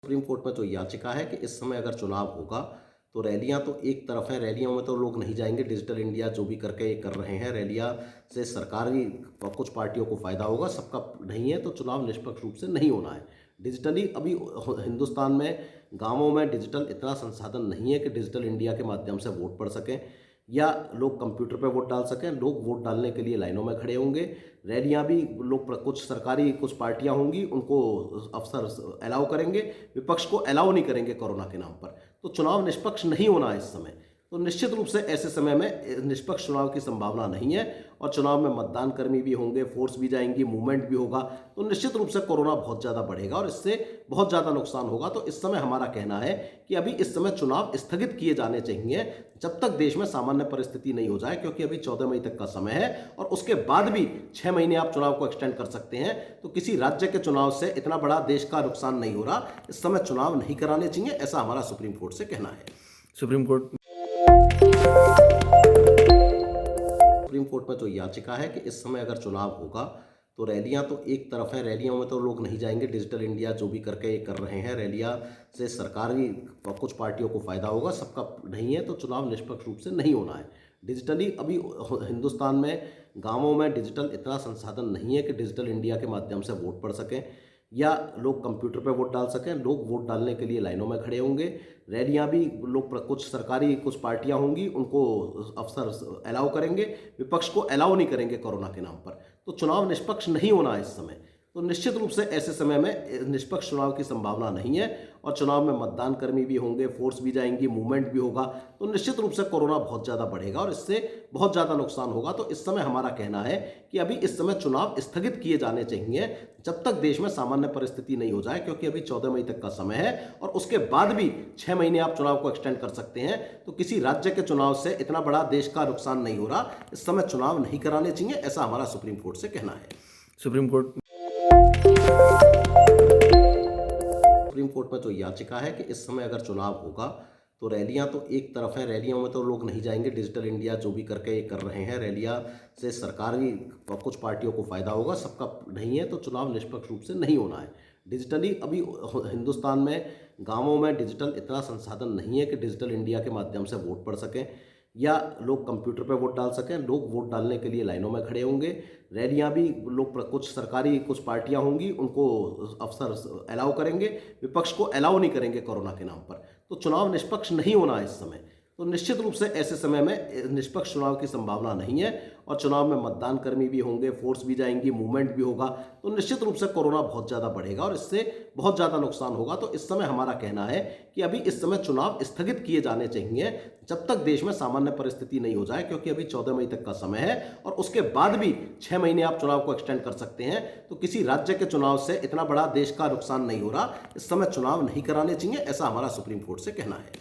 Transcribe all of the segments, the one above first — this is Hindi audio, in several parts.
सुप्रीम कोर्ट में जो याचिका है कि इस समय अगर चुनाव होगा तो रैलियां तो एक तरफ हैं, रैलियों में तो लोग नहीं जाएंगे। डिजिटल इंडिया जो भी करके ये कर रहे हैं, रैलियां से सरकारी कुछ पार्टियों को फायदा होगा, सबका नहीं है। तो चुनाव निष्पक्ष रूप से नहीं होना है। डिजिटली अभी हिंदुस्तान में गांवों में डिजिटल इतना संसाधन नहीं है कि डिजिटल इंडिया के माध्यम से वोट पड़ सकें या लोग कंप्यूटर पर वोट डाल सकें। लोग वोट डालने के लिए लाइनों में खड़े होंगे। रैलियां भी लोग कुछ सरकारी कुछ पार्टियां होंगी, उनको अफसर अलाउ करेंगे, विपक्ष को अलाउ नहीं करेंगे कोरोना के नाम पर। तो चुनाव निष्पक्ष नहीं होना है इस समय। तो निश्चित रूप से ऐसे समय में निष्पक्ष चुनाव की संभावना नहीं है और चुनाव में मतदान कर्मी भी होंगे, फोर्स भी जाएंगी, मूवमेंट भी होगा। तो निश्चित रूप से कोरोना बहुत ज़्यादा बढ़ेगा और इससे बहुत ज़्यादा नुकसान होगा। तो इस समय हमारा कहना है कि अभी इस समय चुनाव स्थगित किए जाने चाहिए जब तक देश में सामान्य परिस्थिति नहीं हो जाए, क्योंकि अभी 14 मई तक का समय है और उसके बाद भी 6 महीने आप चुनाव को एक्सटेंड कर सकते हैं। तो किसी राज्य के चुनाव से इतना बड़ा देश का नुकसान नहीं हो रहा। इस समय चुनाव नहीं कराने चाहिए, ऐसा हमारा सुप्रीम कोर्ट से कहना है। सुप्रीम कोर्ट में जो याचिका है कि इस समय अगर चुनाव होगा तो रैलियां तो एक तरफ हैं, रैलियों में तो लोग नहीं जाएंगे। डिजिटल इंडिया जो भी करके ये कर रहे हैं, रैलियां से सरकारी कुछ पार्टियों को फायदा होगा, सबका नहीं है। तो चुनाव निष्पक्ष रूप से नहीं होना है। डिजिटली अभी हिंदुस्तान में गांवों में डिजिटल इतना संसाधन नहीं है कि डिजिटल इंडिया के माध्यम से वोट पड़ सकें या लोग कंप्यूटर पर वोट डाल सकें। लोग वोट डालने के लिए लाइनों में खड़े होंगे। रैलियां भी लोग कुछ सरकारी कुछ पार्टियां होंगी, उनको अफसर अलाउ करेंगे, विपक्ष को अलाउ नहीं करेंगे कोरोना के नाम पर। तो चुनाव निष्पक्ष नहीं होना है इस समय। तो निश्चित रूप से ऐसे समय में निष्पक्ष चुनाव की संभावना नहीं है और चुनाव में मतदान कर्मी भी होंगे, फोर्स भी जाएंगी, मूवमेंट भी होगा। तो निश्चित रूप से कोरोना बहुत ज़्यादा बढ़ेगा और इससे बहुत ज़्यादा नुकसान होगा। तो इस समय हमारा कहना है कि अभी इस समय चुनाव स्थगित किए जाने चाहिए जब तक देश में सामान्य परिस्थिति नहीं हो जाए, क्योंकि अभी 14 मई तक का समय है और उसके बाद भी 6 महीने आप चुनाव को एक्सटेंड कर सकते हैं। तो किसी राज्य के चुनाव से इतना बड़ा देश का नुकसान नहीं हो रहा। इस समय चुनाव नहीं कराने चाहिए, ऐसा हमारा सुप्रीम कोर्ट से कहना है। सुप्रीम कोर्ट में जो याचिका है कि इस समय अगर चुनाव होगा तो रैलियां तो एक तरफ हैं, रैलियों में तो लोग नहीं जाएंगे। डिजिटल इंडिया जो भी करके ये कर रहे हैं, रैलियां से सरकारी कुछ पार्टियों को फायदा होगा, सबका नहीं है। तो चुनाव निष्पक्ष रूप से नहीं होना है। डिजिटली अभी हिंदुस्तान में गांवों में डिजिटल इतना संसाधन नहीं है कि डिजिटल इंडिया के माध्यम से वोट पड़ सकें या लोग कंप्यूटर पर वोट डाल सकें। लोग वोट डालने के लिए लाइनों में खड़े होंगे। रैलियां भी लोग कुछ सरकारी कुछ पार्टियां होंगी, उनको अफसर अलाउ करेंगे, विपक्ष को अलाउ नहीं करेंगे कोरोना के नाम पर। तो चुनाव निष्पक्ष नहीं होना है इस समय। तो निश्चित रूप से ऐसे समय में निष्पक्ष चुनाव की संभावना नहीं है और चुनाव में मतदान कर्मी भी होंगे, फोर्स भी जाएंगी, मूवमेंट भी होगा। तो निश्चित रूप से कोरोना बहुत ज़्यादा बढ़ेगा और इससे बहुत ज़्यादा नुकसान होगा। तो इस समय हमारा कहना है कि अभी इस समय चुनाव स्थगित किए जाने चाहिए जब तक देश में सामान्य परिस्थिति नहीं हो जाए, क्योंकि अभी 14 मई तक का समय है और उसके बाद भी 6 महीने आप चुनाव को एक्सटेंड कर सकते हैं। तो किसी राज्य के चुनाव से इतना बड़ा देश का नुकसान नहीं हो रहा। इस समय चुनाव नहीं कराने चाहिए, ऐसा हमारा सुप्रीम कोर्ट से कहना है।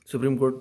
Supreme court